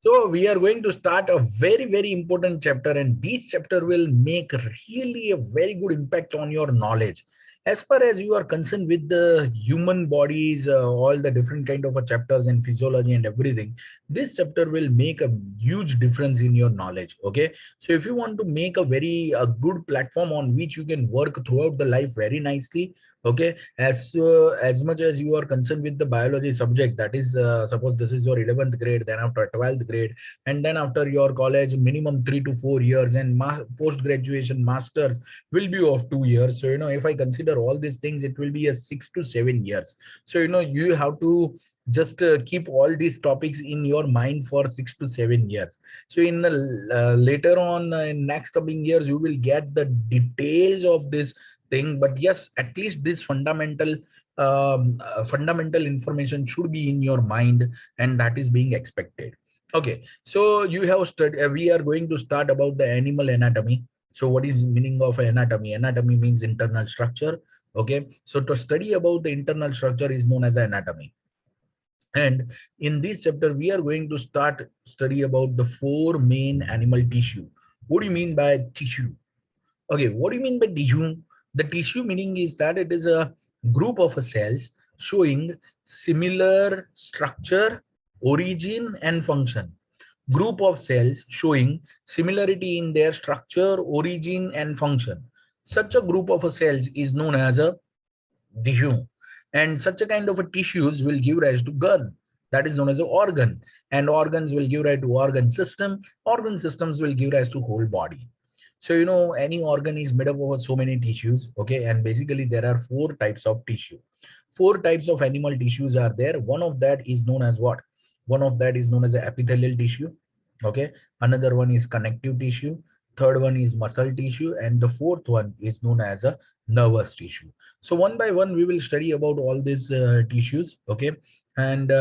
So we are going to start a very, very important chapter, and this chapter will make really a very good impact on your knowledge. As far as you are concerned with the human bodies, all the different kind of chapters and physiology and everything, this chapter will make a huge difference in your knowledge. Okay, so if you want to make a good platform on which you can work throughout the life very nicely, okay, as much as you are concerned with the biology subject, that is suppose this is your 11th grade, then after 12th grade, and then after your college minimum 3 to 4 years, and post graduation masters will be of 2 years. So if I consider all these things, it will be a 6 to 7 years. So you have to just keep all these topics in your mind for 6 to 7 years. So in later on in next coming years, you will get the details of this thing, but yes, at least this fundamental information should be in your mind, and that is being expected. Okay, so you have studied, we are going to start about the animal anatomy. So what is meaning of anatomy? Anatomy means internal structure. Okay, so to study about the internal structure is known as anatomy. And in this chapter, we are going to start study about the four main animal tissue. What do you mean by tissue? Okay, what do you mean by tissue? The tissue meaning is that it is a group of cells showing similar structure, origin, and function. Group of cells showing similarity in their structure, origin, and function. Such a group of cells is known as a tissue. And such a kind of a tissues will give rise to gun. That is known as an organ. And organs will give rise to organ system. Organ systems will give rise to whole body. So any organ is made up of so many tissues. Okay, and basically there are four types of tissue. Four types of animal tissues are there. One of that is known as what? One of that is known as a epithelial tissue. Okay, another one is connective tissue. Third one is muscle tissue, and the fourth one is known as a nervous tissue. So one by one we will study about all these tissues. Okay, and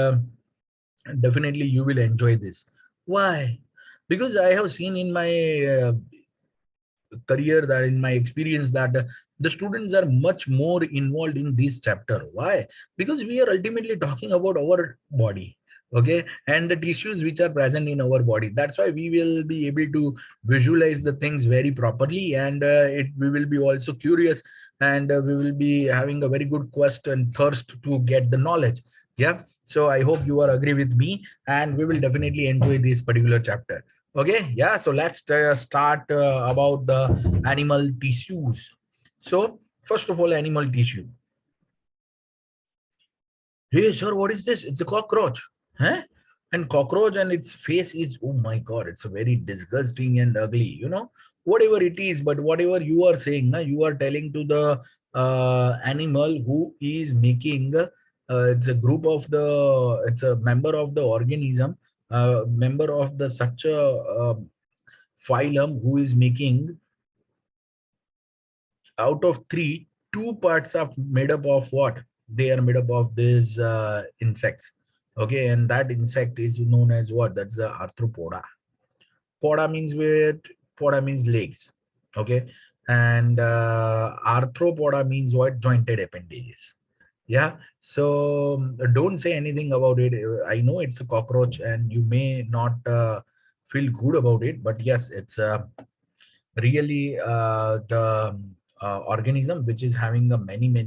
definitely you will enjoy this. Why? Because I have seen in my career, that in my experience, that the students are much more involved in this chapter. Why? Because we are ultimately talking about our body. Okay, and the tissues which are present in our body. That's why we will be able to visualize the things very properly, and we will be also curious, and we will be having a very good quest and thirst to get the knowledge. Yeah, so I hope you are agree with me, and we will definitely enjoy this particular chapter. Okay, yeah, so let's start about the animal tissues. So first of all, animal tissue. Hey sir, what is this? It's a cockroach. Huh? And cockroach, and its face is, oh my god, it's a very disgusting and ugly, whatever it is. But whatever you are saying, you are telling to the animal who is making, it's a group of the, it's a member of the organism, member of the such a phylum, who is making out of three, two parts are made up of what? They are made up of these insects. Okay, and that insect is known as what? That's the arthropoda. Poda means weight, poda means legs. Okay, and arthropoda means what? Jointed appendages. Yeah, so don't say anything about it. I know it's a cockroach and you may not feel good about it, but yes, it's really the organism which is having a many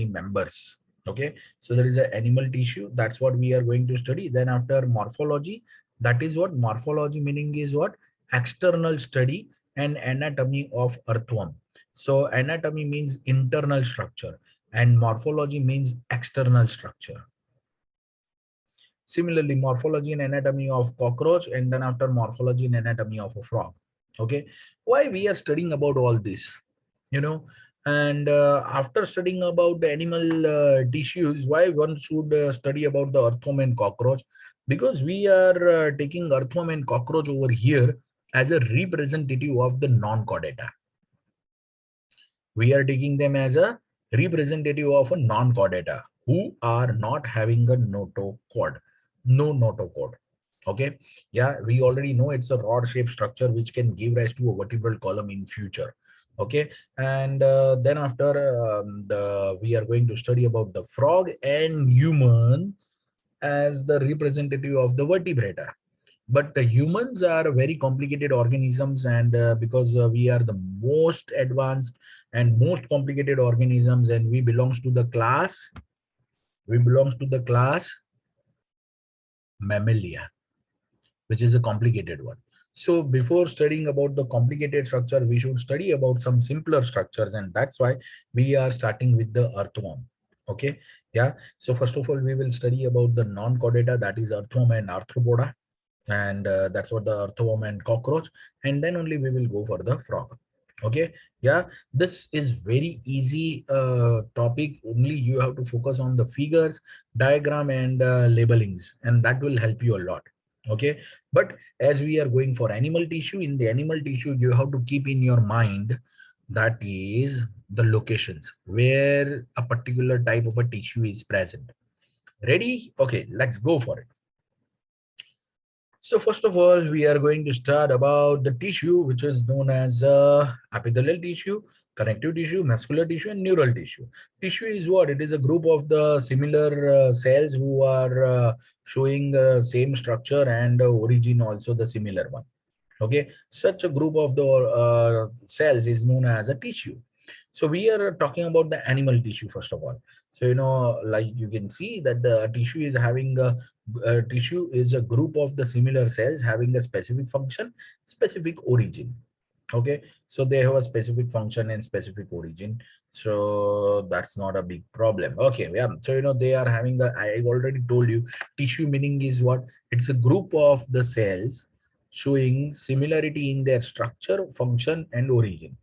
members. Okay, so there is an animal tissue, that's what we are going to study. Then after morphology, that is what morphology meaning is what? External study and anatomy of earthworm. So anatomy means internal structure and morphology means external structure. Similarly, morphology and anatomy of cockroach, and then after morphology and anatomy of a frog. Okay, why we are studying about all this, and after studying about the animal tissues, why one should study about the earthworm and cockroach? Because we are taking earthworm and cockroach over here as a representative of the non-chordata. We are taking them as a representative of a non-chordata who are not having a notochord, no notochord. Okay, yeah, we already know it's a rod shaped structure which can give rise to a vertebral column in future. Okay, and then after we are going to study about the frog and human as the representative of the vertebrata. But the humans are very complicated organisms, and because we are the most advanced and most complicated organisms, and we belongs to the class Mammalia, which is a complicated one. So before studying about the complicated structure, we should study about some simpler structures, and that's why we are starting with the earthworm. Okay, yeah. So first of all, we will study about the non-chordata, that is earthworm and arthropoda, and that's what the earthworm and cockroach, and then only we will go for the frog. Okay, yeah. This is very easy topic. Only you have to focus on the figures, diagram, and labelings, and that will help you a lot. Okay, but as we are going for animal tissue, in the animal tissue you have to keep in your mind, that is the locations where a particular type of a tissue is present. Ready? Okay, let's go for it. So first of all, we are going to start about the tissue, which is known as epithelial tissue, connective tissue, muscular tissue, and neural tissue. Tissue is what? It is a group of the similar cells who are showing same structure and origin also the similar one. Okay, such a group of the cells is known as a tissue. So we are talking about the animal tissue first of all. So like you can see that the tissue is having a tissue is a group of the similar cells having a specific function, specific origin. Okay, so they have a specific function and specific origin, so that's not a big problem. Okay, yeah. So they are having a, I already told you, tissue meaning is what? It's a group of the cells showing similarity in their structure, function, and origin.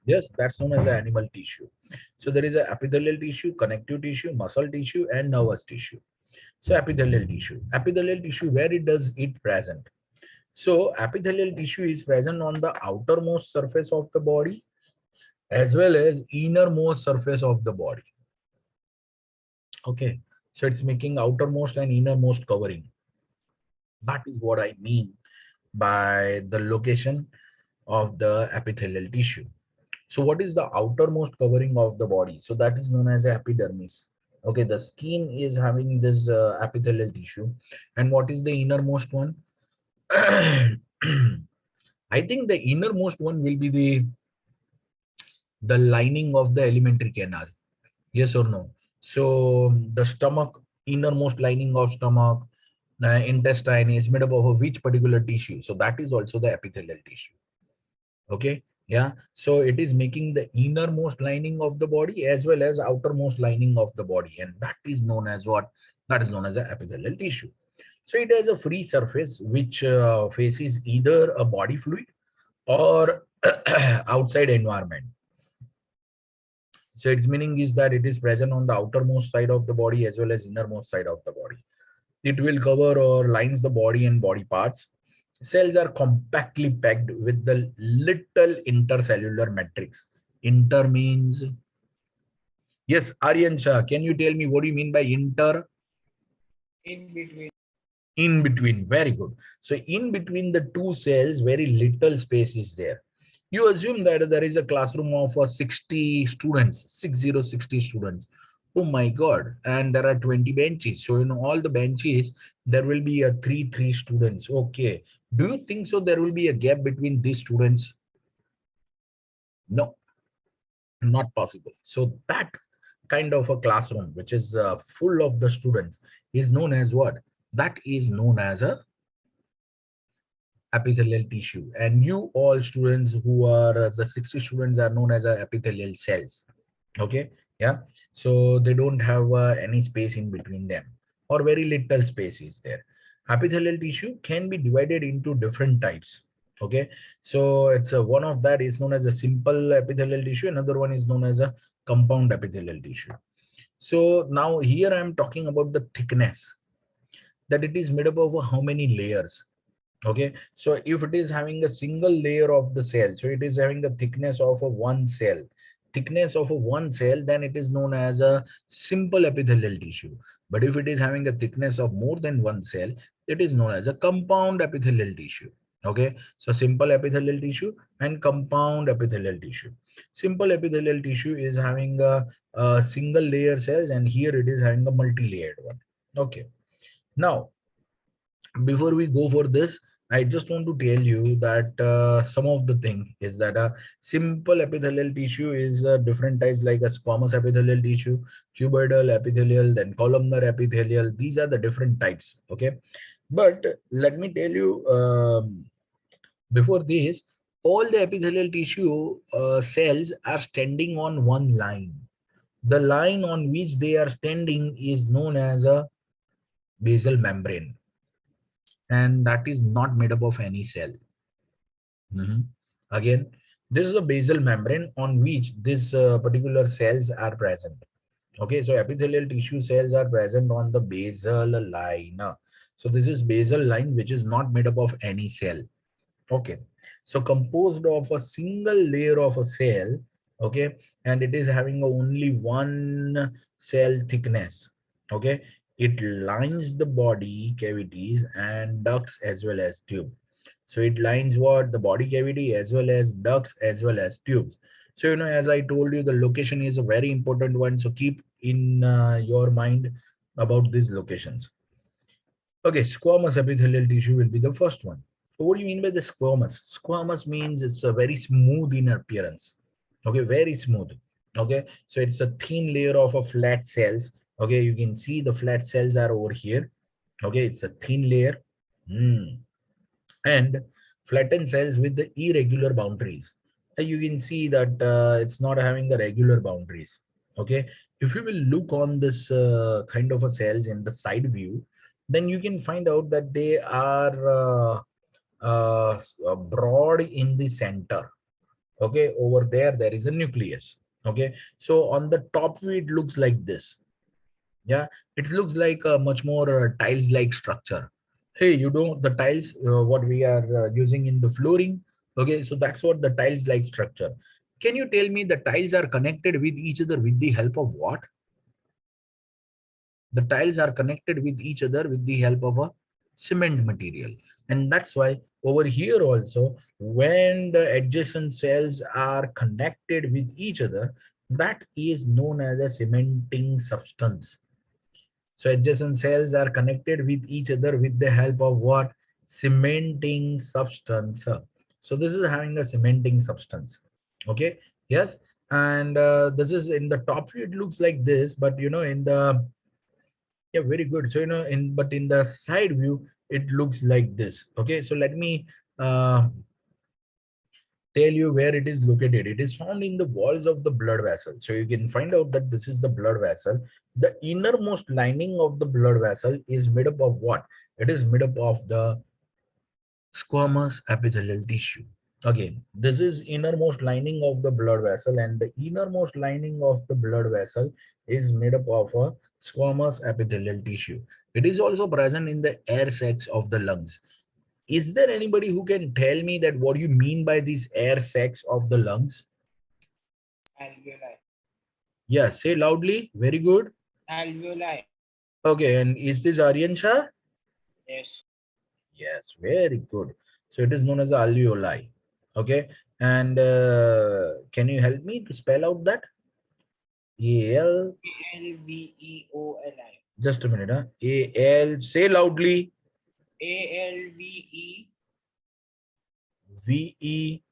Yes, that's known as the animal tissue. So there is a epithelial tissue, connective tissue, muscle tissue, and nervous tissue. So epithelial tissue. Epithelial tissue, where it does it present? So epithelial tissue is present on the outermost surface of the body as well as innermost surface of the body. Okay, so it's making outermost and innermost covering. That is what I mean by the location of the epithelial tissue. So what is the outermost covering of the body? So that is known as epidermis. Okay, the skin is having this epithelial tissue. And what is the innermost one? I think the innermost one will be the lining of the alimentary canal. Yes or no? So the stomach, innermost lining of stomach, intestine is made up of which particular tissue? So that is also the epithelial tissue. Okay, yeah. So it is making the innermost lining of the body as well as outermost lining of the body, and that is known as what? That is known as the epithelial tissue. So it has a free surface which faces either a body fluid or outside environment. So its meaning is that it is present on the outermost side of the body as well as innermost side of the body. It will cover or lines the body and body parts. Cells are compactly packed with the little intercellular matrix. Inter means, yes, Aryan Shah, can you tell me what do you mean by inter? In between. In between. Very good. So in between the two cells, very little space is there. You assume that there is a classroom of 60 students, 60 students. Oh my God. And there are 20 benches. So in all the benches, there will be a three students. Okay. Do you think so there will be a gap between these students? No, not possible. So that kind of a classroom, which is full of the students, is known as what? That is known as a epithelial tissue. And you all students who are the 60 students are known as epithelial cells. Okay, yeah. So they don't have any space in between them, or very little space is there. Epithelial tissue can be divided into different types. Okay, so it's one of that is known as a simple epithelial tissue, another one is known as a compound epithelial tissue. So now here I am talking about the thickness, that it is made up of how many layers. Okay, so if it is having a single layer of the cell, so it is having the thickness of a one cell, then it is known as a simple epithelial tissue. But if it is having a thickness of more than one cell, it is known as a compound epithelial tissue. Okay, so simple epithelial tissue and compound epithelial tissue. Simple epithelial tissue is having a single layer cells, and here it is having a multi-layered one. Okay. Now, before we go for this, I just want to tell you that some of the thing is that a simple epithelial tissue is different types, like a squamous epithelial tissue, cuboidal epithelial, then columnar epithelial. These are the different types. Okay, but let me tell you, before this, all the epithelial tissue cells are standing on one line. The line on which they are standing is known as a basal membrane, and that is not made up of any cell. Mhm. Again, this is a basal membrane on which this particular cells are present. Okay, so epithelial tissue cells are present on the basal line. So this is basal line which is not made up of any cell. Okay, so composed of a single layer of a cell. Okay, and it is having only one cell thickness. Okay, it lines the body cavities and ducts as well as tube. So it lines what? The body cavity as well as ducts as well as tubes. So as I told you, the location is a very important one, so keep in your mind about these locations. Okay, squamous epithelial tissue will be the first one. So what do you mean by the squamous? Squamous means it's a very smooth in appearance. Okay, very smooth. Okay, so it's a thin layer of a flat cells. Okay, you can see the flat cells are over here. Okay, it's a thin layer. Hmm. And flattened cells with the irregular boundaries. You can see that it's not having the regular boundaries. Okay, if you will look on this kind of a cells in the side view, then you can find out that they are broad in the center. Okay, over there is a nucleus. Okay, so on the top view it looks like this. Yeah, it looks like a much more tiles like structure. Hey, the tiles what we are using in the flooring. Okay, so that's what the tiles like structure. Can you tell me the tiles are connected with each other with the help of what? The tiles are connected with each other with the help of a cement material. And that's why over here also, when the adjacent cells are connected with each other, that is known as a cementing substance. So adjacent cells are connected with each other with the help of what? Cementing substance. So this is having a cementing substance. Okay. Yes. And this is in the top view, it looks like this, but in the, yeah, very good. So, but in the side view, it looks like this. Okay. So let me tell you where it is located. It is found in the walls of the blood vessel. So you can find out that this is the blood vessel. The innermost lining of the blood vessel is made up of what? It is made up of the squamous epithelial tissue. Again, this is innermost lining of the blood vessel, and the innermost lining of the blood vessel is made up of a squamous epithelial tissue. It is also present in the air sacs of the lungs. Is there anybody who can tell me that what you mean by these air sacs of the lungs? Alveoli. Yes, say loudly. Very good. Alveoli. Okay, and is this Aryan Shah? Yes. Yes, very good. So it is known as alveoli. Okay, and can you help me to spell out that? A-L, Alveoli. just a minute. A-L, say loudly. Alveoli. V-E,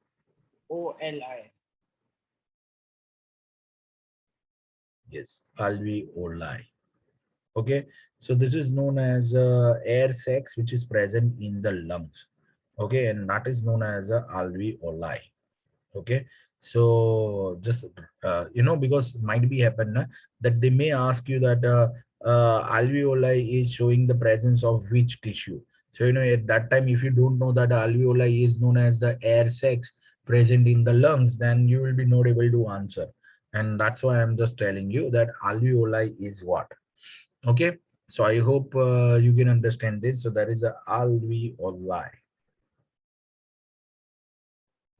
yes, alveoli. Okay, so this is known as air sacs which is present in the lungs. Okay, and that is known as alveoli. Okay, so just because might be happen that they may ask you that alveoli is showing the presence of which tissue. So at that time, if you don't know that alveoli is known as the air sacs present in the lungs, then you will be not able to answer. And that's why I'm just telling you that alveoli is what. Okay, so I hope you can understand this. So there is a alveoli.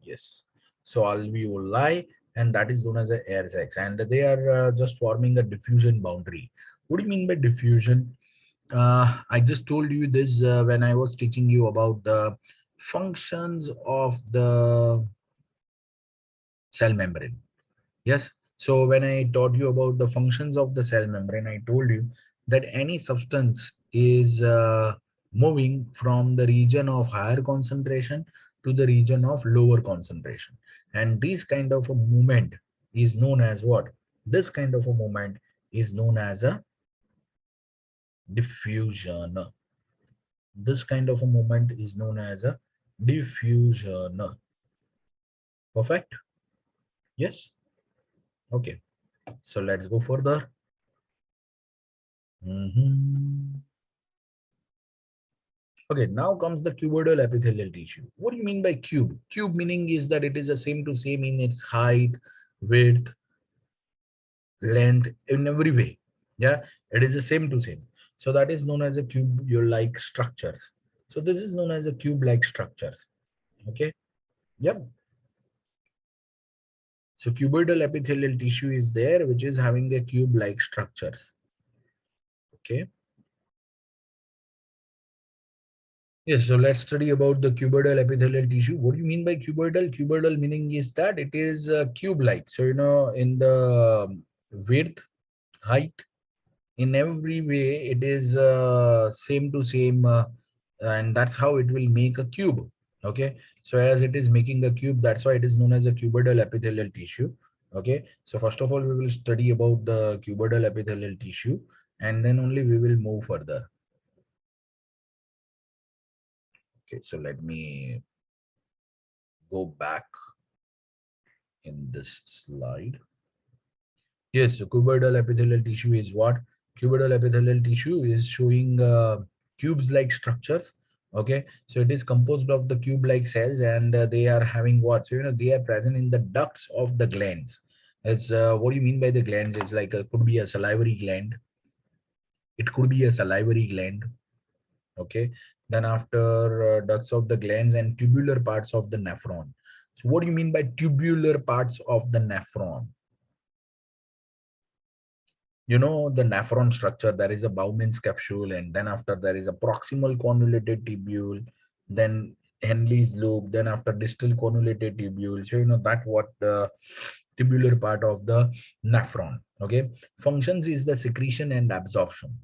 Yes. So alveoli, and that is known as the air sacs, and they are just forming a diffusion boundary. What do you mean by diffusion? I just told you this when I was teaching you about the functions of the cell membrane. Yes. So when I taught you about the functions of the cell membrane, I told you that any substance is moving from the region of higher concentration to the region of lower concentration, and this kind of a movement is known as what? This kind of a movement is known as a diffusion. This kind of a movement is known as a diffusion. Perfect. Yes. Okay, so let's go further. Mhm. Okay, now comes the cuboidal epithelial tissue. What do you mean by cube? Cube meaning is that it is the same to same in its height, width, length, in every way. Yeah, it is the same to same. So that is known as a cube-like structures. So this is known as a cube-like structures. Okay. Yep. So cuboidal epithelial tissue is there, which is having a cube-like structures. Okay. Yes, so let's study about the cuboidal epithelial tissue. What do you mean by cuboidal? Cuboidal meaning is that it is cube-like. So, in the width, height, in every way, it is same to same, and that's how it will make a cube. Okay, so as it is making a cube, that's why it is known as a cuboidal epithelial tissue. Okay, so first of all, we will study about the cuboidal epithelial tissue, and then only we will move further. Okay, so let me go back in this slide. Yes, so cuboidal epithelial tissue is what? Cuboidal epithelial tissue is showing cubes-like structures. Okay, so it is composed of the cube-like cells, and they are having what? So they are present in the ducts of the glands. As what do you mean by the glands? It's like could be a salivary gland. It could be a salivary gland. Okay, then after ducts of the glands and tubular parts of the nephron. So what do you mean by tubular parts of the nephron? The nephron structure, there is a Bowman's capsule, and then after there is a proximal convoluted tubule, then Henle's loop, then after distal convoluted tubule. So that what the tubular part of the nephron. Okay, functions is the secretion and absorption.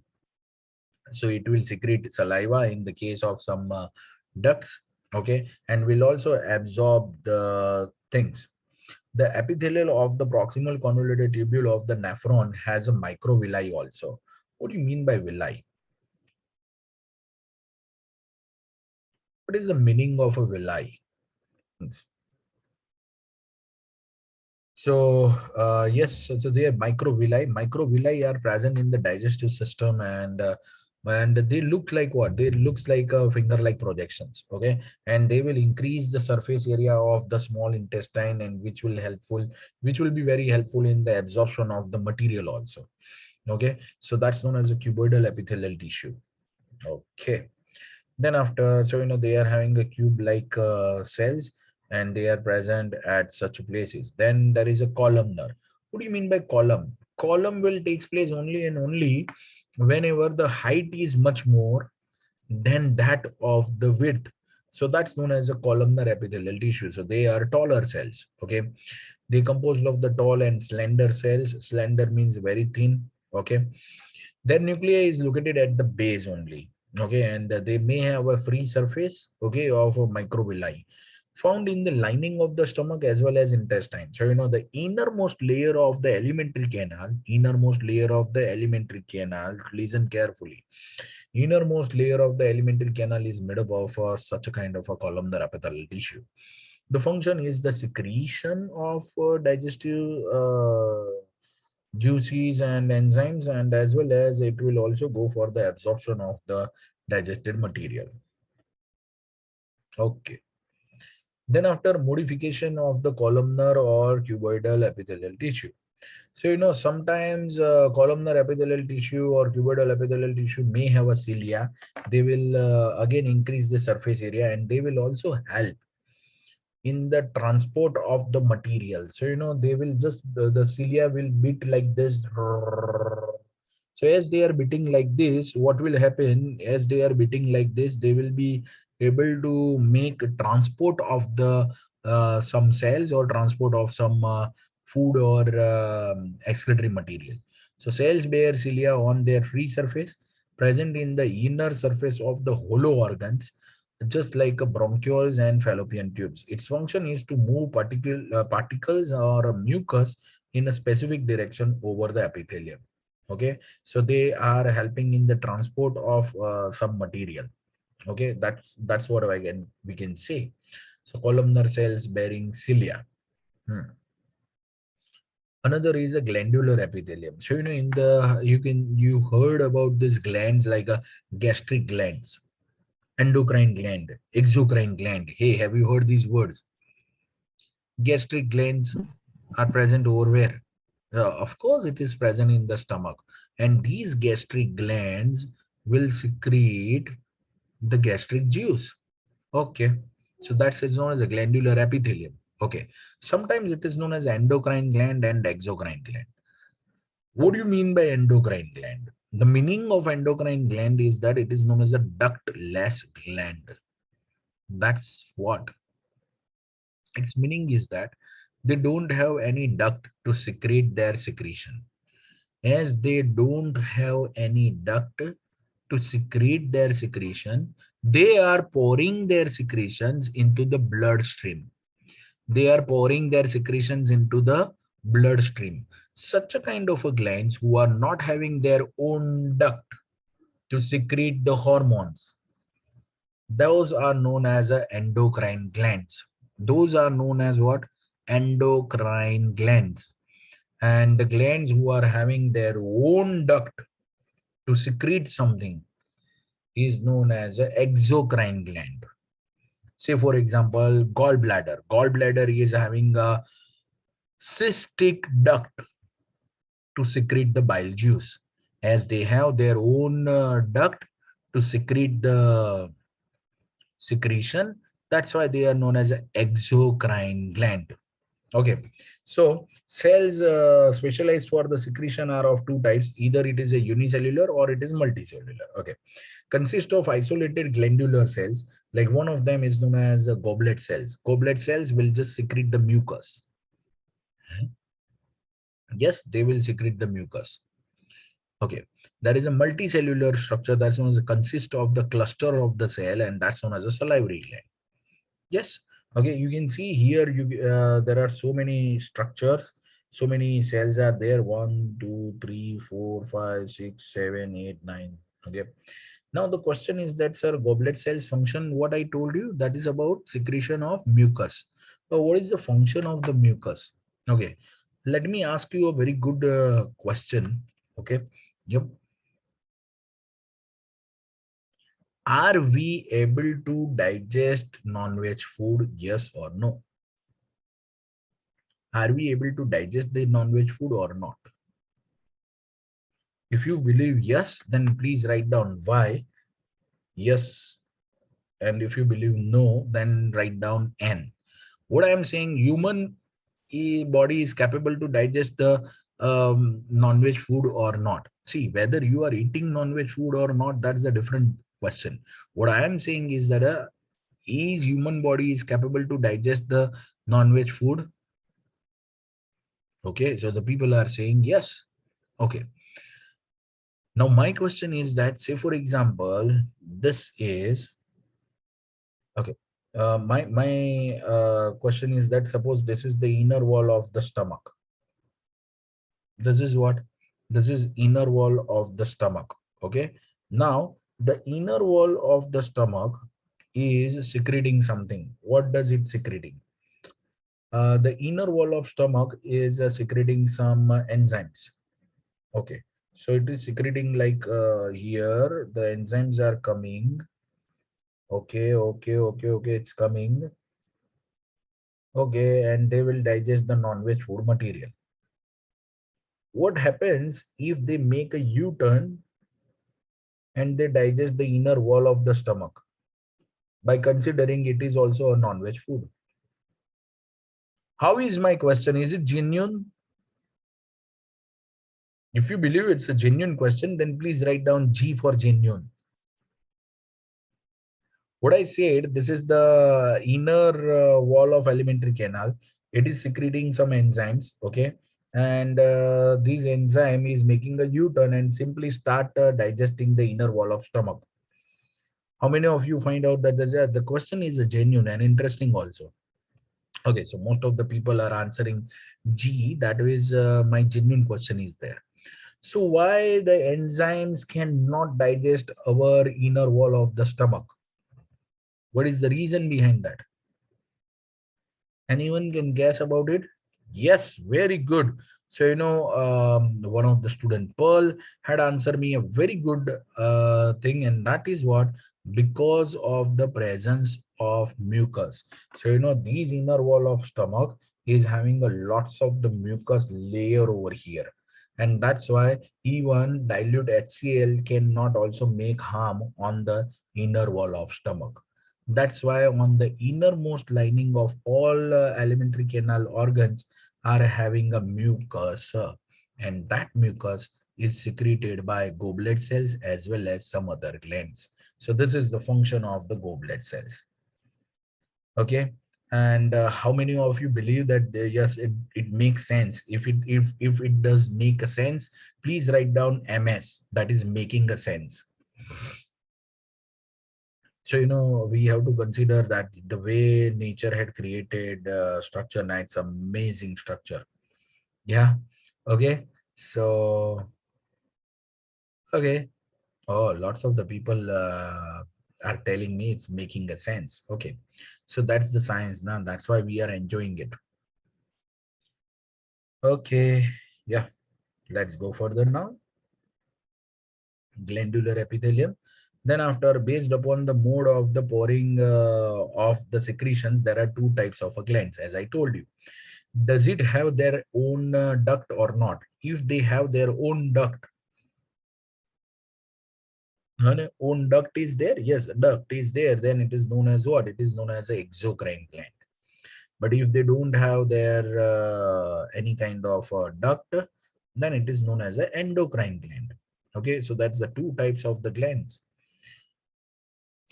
So it will secrete saliva in the case of some ducts. Okay, and will also absorb the things. The epithelial of the proximal convoluted tubule of the nephron has a microvilli also. What do you mean by villi? What is the meaning of a villi? So yes, so they are microvilli. Microvilli are present in the digestive system, and they look like what? They looks like a finger-like projections. Okay, and they will increase the surface area of the small intestine, and which will be very helpful in the absorption of the material also. Okay, so that's known as a cuboidal epithelial tissue. Okay, then after, so they are having a cube like cells, and they are present at such places. Then there is a columnar. What do you mean by column? Column will takes place only and only whenever the height is much more than that of the width. So that's known as a columnar epithelial tissue. So they are taller cells. Okay, they composed of the tall and slender cells. Slender means very thin. Okay, their nuclei is located at the base only. Okay, and they may have a free surface. Okay, of a microvilli found in the lining of the stomach as well as intestine. So the innermost layer of the alimentary canal. Innermost layer of the alimentary canal. Listen carefully. Innermost layer of the alimentary canal is made up of such a kind of a columnar epithelial tissue. The function is the secretion of digestive juices and enzymes, and as well as it will also go for the absorption of the digested material. Okay, then after modification of the columnar or cuboidal epithelial tissue. So sometimes columnar epithelial tissue or cuboidal epithelial tissue may have a cilia. They will again increase the surface area, and they will also help in the transport of the material. So they will just the cilia will beat like this. So as they are beating like this, what will happen? As they are beating like this, they will be able to make transport of the some cells, or transport of some food or excretory material. So cells bear cilia on their free surface, present in the inner surface of the hollow organs, just like bronchioles and fallopian tubes. Its function is to move particles or mucus in a specific direction over the epithelium. Okay, so they are helping in the transport of some material. Okay, that's what we can say. So columnar cells bearing cilia. Hmm. Another is a glandular epithelium. So in the you heard about this glands like a gastric glands, endocrine gland, exocrine gland. Hey, have you heard these words? Gastric glands are present over where? Of course, it is present in the stomach, and these gastric glands will secrete the gastric juice. Okay, so that's it's known as a glandular epithelium. Okay, sometimes it is known as endocrine gland and exocrine gland. What do you mean by endocrine gland? The meaning of endocrine gland is that it is known as a ductless gland. That's what its meaning is, that they don't have any duct to secrete their secretion. As they don't have any duct to secrete their secretion, they are pouring their secretions into the bloodstream. They are pouring their secretions into the bloodstream. Such a kind of a glands who are not having their own duct to secrete the hormones, those are known as endocrine glands. Those are known as what? Endocrine glands. And the glands who are having their own duct to secrete something is known as a exocrine gland. Say for example, gallbladder. Gallbladder is having a cystic duct to secrete the bile juice, as they have their own duct to secrete the secretion. That's why they are known as exocrine gland. Okay, so cells specialized for the secretion are of two types. Either it is a unicellular or it is multicellular. Okay, consist of isolated glandular cells. Like one of them is known as goblet cells. Goblet cells will just secrete the mucus. Yes, they will secrete the mucus. Okay, there is a multicellular structure that's known as a consist of the cluster of the cell, and that's known as a salivary gland. Yes. Okay, you can see here there are so many structures, so many cells are there. 1, 2, 3, 4, 5, 6, 7, 8, 9. Okay. Now the question is that, sir, goblet cells function, what I told you, that is about secretion of mucus. So what is the function of the mucus? Okay, let me ask you a very good question. Okay. Yep. Are we able to digest non-veg food? Yes or no? Are we able to digest the non-veg food or not? If you believe yes, then please write down why. Yes. And if you believe no, then write down N. What I am saying, human body is capable to digest the non-veg food or not. See, whether you are eating non-veg food or not, that's a different question. What I am saying is that is human body is capable to digest the non-veg food? Okay, so the people are saying yes. Okay. Now my question is that, say for example, this is okay. My question is that, suppose this is the inner wall of the stomach. This is what? This is inner wall of the stomach. Okay. Now the inner wall of the stomach is secreting something. What does it secreting? The inner wall of stomach is secreting some enzymes. Okay, so it is secreting like here the enzymes are coming. Okay, it's coming. Okay, and they will digest the non-veg food material. What happens if they make a U-turn and they digest the inner wall of the stomach by considering it is also a non-veg food? How is my question? Is it genuine? If you believe it's a genuine question, then please write down G for genuine. What I said, this is the inner wall of alimentary canal. It is secreting some enzymes. Okay. and this enzyme is making a U-turn and simply start digesting the inner wall of stomach. How many of you find out that the question is a genuine and interesting also? Okay, so most of the people are answering G. That is my genuine question is there. So why the enzymes cannot digest our inner wall of the stomach? What is the reason behind that? Anyone can guess about it? Yes, very good. So, one of the student, Pearl, had answered me a very good thing, and that is what? Because of the presence of mucus. So, these inner wall of stomach is having a lots of the mucus layer over here. And that's why even dilute HCl cannot also make harm on the inner wall of stomach. That's why on the innermost lining of all alimentary canal organs are having a mucus, and that mucus is secreted by goblet cells as well as some other glands. So this is the function of the goblet cells. Okay. And how many of you believe that yes, it makes sense? If it does make a sense, please write down MS, that is making a sense. So we have to consider that the way nature had created structure, now it's amazing structure. Yeah. Okay. So okay. Oh, lots of the people are telling me it's making a sense. Okay. So that's the science now. That's why we are enjoying it. Okay. Yeah. Let's go further now. Glandular epithelium. Then after, based upon the mode of the pouring of the secretions, there are two types of glands, as I told you. Does it have their own duct or not? If they have their own duct, own duct is there, yes, duct is there, then it is known as what? It is known as a exocrine gland. But if they don't have their any kind of duct, then it is known as an endocrine gland. Okay, so that's the two types of the glands.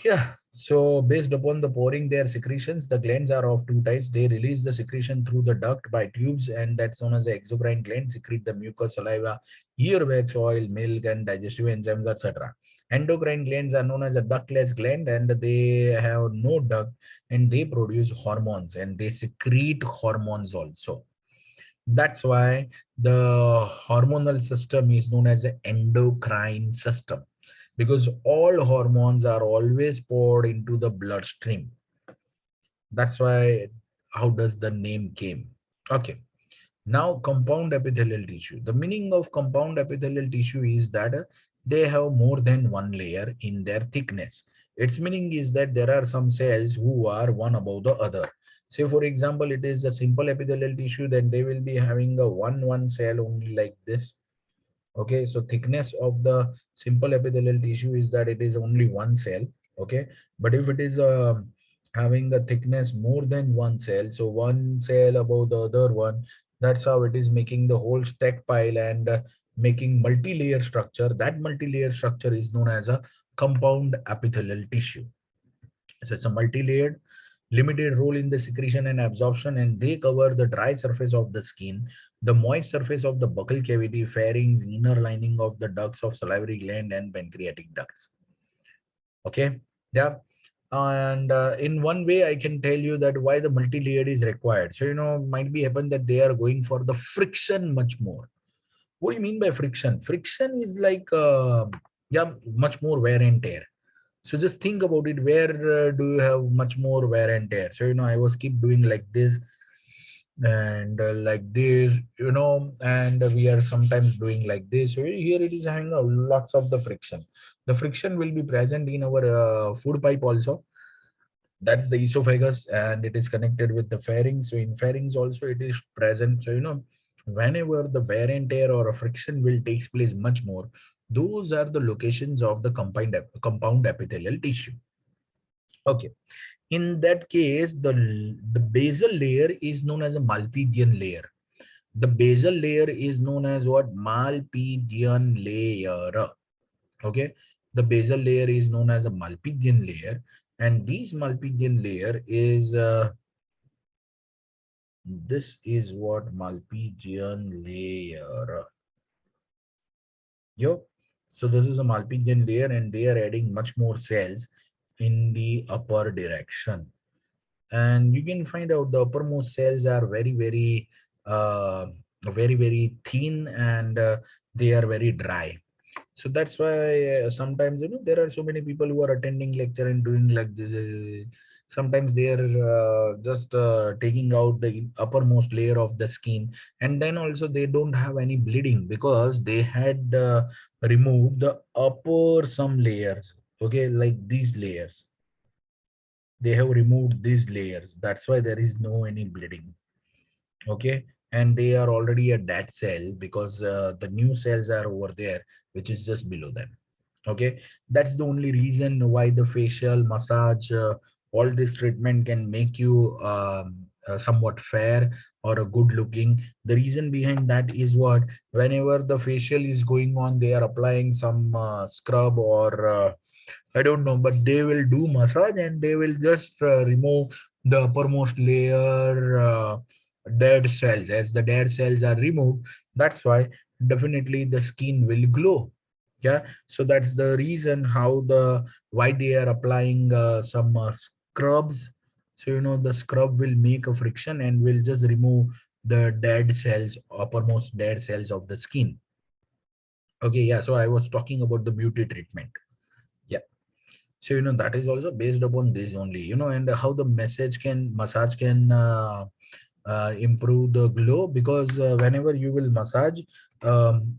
Yeah, so based upon the pouring their secretions, the glands are of two types. They release the secretion through the duct by tubes, and that's known as the exocrine gland, secrete the mucus, saliva, earwax, oil, milk, and digestive enzymes, etc. Endocrine glands are known as a ductless gland, and they have no duct, and they produce hormones, and they secrete hormones also. That's why the hormonal system is known as the endocrine system, because all hormones are always poured into the bloodstream. That's why how does the name came. Okay. Now compound epithelial tissue. The meaning of compound epithelial tissue is that they have more than one layer in their thickness. Its meaning is that there are some cells who are one above the other. Say for example, it is a simple epithelial tissue, then they will be having a one cell only like this. Okay, so thickness of the simple epithelial tissue is that it is only one cell. Okay, but if it is having a thickness more than one cell, so one cell above the other one, that's how it is making the whole stack pile and making multi-layer structure. That multi-layer structure is known as a compound epithelial tissue. So it's a multi-layered, limited role in the secretion and absorption, and they cover the dry surface of the skin, the moist surface of the buccal cavity, pharynx, inner lining of the ducts of salivary gland, and pancreatic ducts. Okay, yeah. And in one way, I can tell you that why the multi-layered is required. So, might be happen that they are going for the friction much more. What do you mean by friction? Friction is like, yeah, much more wear and tear. So just think about it. Where do you have much more wear and tear? So, I was keep doing like this and like this, and we are sometimes doing like this. So here it is having lots of the friction. The friction will be present in our food pipe also. That's the esophagus, and it is connected with the pharynx. So in pharynx also it is present. So, whenever the wear and tear or a friction will takes place much more, those are the locations of the compound epithelial tissue. Okay. In that case, the basal layer is known as a Malpighian layer. The basal layer is known as what? Malpighian layer. Okay. The basal layer is known as a Malpighian layer, and this Malpighian layer is This is what Malpighian layer. Yo. So this is a Malpighian layer, and they are adding much more cells in the upper direction. And you can find out the uppermost cells are uh, very thin, and they are very dry. So that's why sometimes there are so many people who are attending lecture and doing like this. Sometimes they are just taking out the uppermost layer of the skin, and then also they don't have any bleeding because they had removed the upper some layers. Okay, like these layers, they have removed these layers. That's why there is no any bleeding. Okay, and they are already a dead cell because the new cells are over there, which is just below them. Okay, that's the only reason why the facial massage, all this treatment can make you somewhat fair or a good looking. The reason behind that is what, whenever the facial is going on, they are applying some scrub or I don't know, but they will do massage and they will just remove the uppermost layer dead cells. As the dead cells are removed, that's why definitely the skin will glow. Yeah, so that's the reason how the why they are applying some scrubs. So the scrub will make a friction and will just remove the dead cells, uppermost dead cells of the skin. Okay, yeah, so I was talking about the beauty treatment. Yeah, so that is also based upon this only, and how the massage can improve the glow, because whenever you will massage,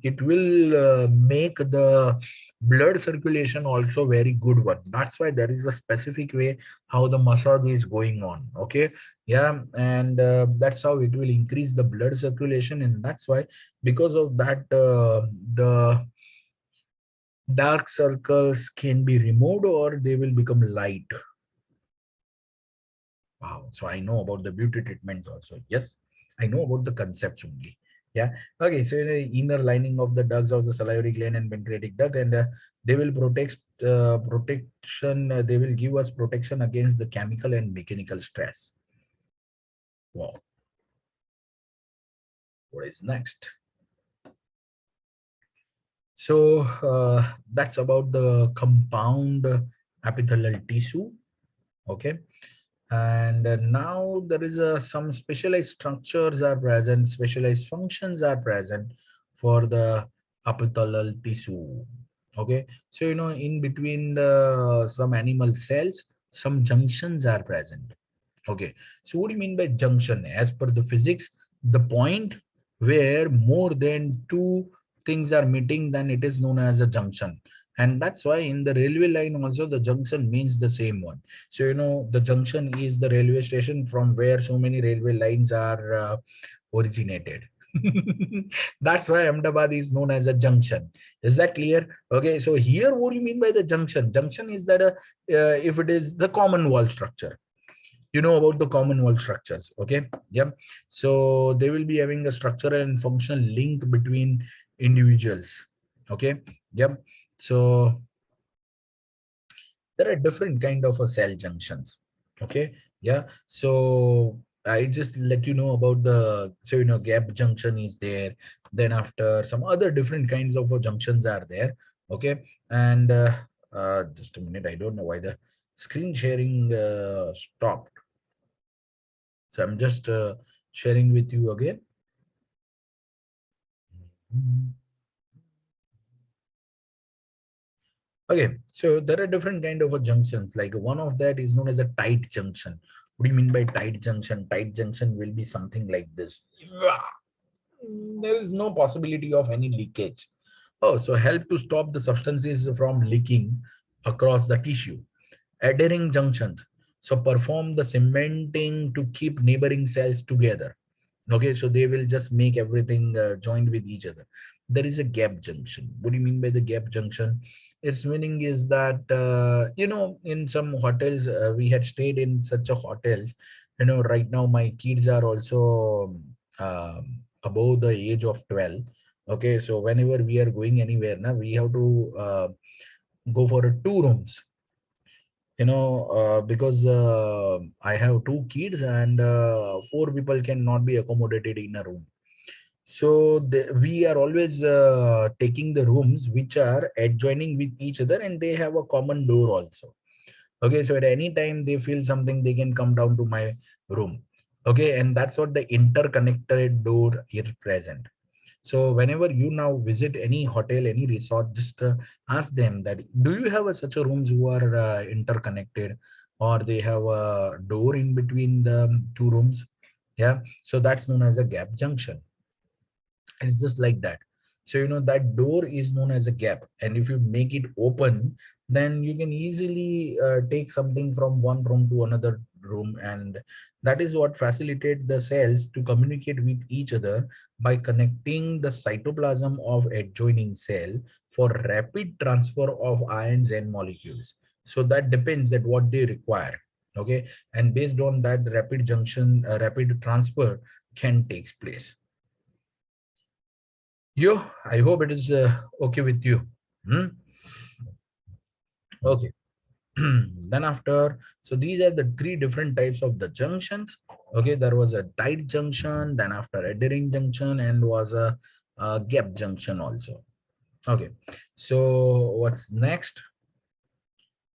it will make the blood circulation also very good one. That's why there is a specific way how the massage is going on. Okay, yeah, and that's how it will increase the blood circulation, and that's why, because of that, the dark circles can be removed or they will become light. Wow. So I know about the beauty treatments also. Yes, I know about the concepts only. Yeah. Okay. So the inner lining of the ducts of the salivary gland and pancreatic duct, and they will protection. They will give us protection against the chemical and mechanical stress. Wow. What is next? So that's about the compound epithelial tissue. Okay. And now there is some specialized structures are present, specialized functions are present for the epithelial tissue. Okay, so in between the some animal cells, some junctions are present. Okay, so what do you mean by junction? As per the physics, the point where more than two things are meeting, then it is known as a junction. And that's why in the railway line also the junction means the same one. So the junction is the railway station from where so many railway lines are originated. That's why Ahmedabad is known as a junction. Is that clear? Okay, so here what do you mean by the junction? Junction is that if it is the common wall structure, about the common wall structures. Okay, yeah, so they will be having a structural and functional link between individuals. Okay, yep. So there are different kind of a cell junctions. Okay, yeah, so I just let you know about the, so gap junction is there, then after some other different kinds of junctions are there. Okay, and just a minute, I don't know why the screen sharing stopped. So I'm just sharing with you again. Okay, so there are different kind of junctions. Like one of that is known as a tight junction. What do you mean by tight junction? Tight junction will be something like this. There is no possibility of any leakage. Oh, so help to stop the substances from leaking across the tissue. Adhering junctions, so perform the cementing to keep neighboring cells together. Okay, so they will just make everything joined with each other. There is a gap junction. What do you mean by the gap junction? Its meaning is that in some hotels, we had stayed in such a hotels. Right now my kids are also above the age of 12. Okay, so whenever we are going anywhere now, we have to go for a 2 rooms. because I have two kids and four people cannot be accommodated in a room. So we are always taking the rooms which are adjoining with each other and they have a common door also. Okay, so at any time they feel something, they can come down to my room. Okay, and that's what the interconnected door is present. So whenever you now visit any hotel, any resort, just ask them that do you have such a rooms who are interconnected, or they have a door in between the two rooms. Yeah, so that's known as a gap junction. It's just like that. So that door is known as a gap, and if you make it open, then you can easily take something from one room to another room, and that is what facilitates the cells to communicate with each other by connecting the cytoplasm of adjoining cell for rapid transfer of ions and molecules. So that depends at what they require. Okay, and based on that, the rapid transfer can takes place. Yo, I hope it is okay with you. Hmm? Okay. Then after, so these are the three different types of the junctions. Okay, there was a tight junction, then after adhering junction, and was a gap junction also. Okay, so what's next?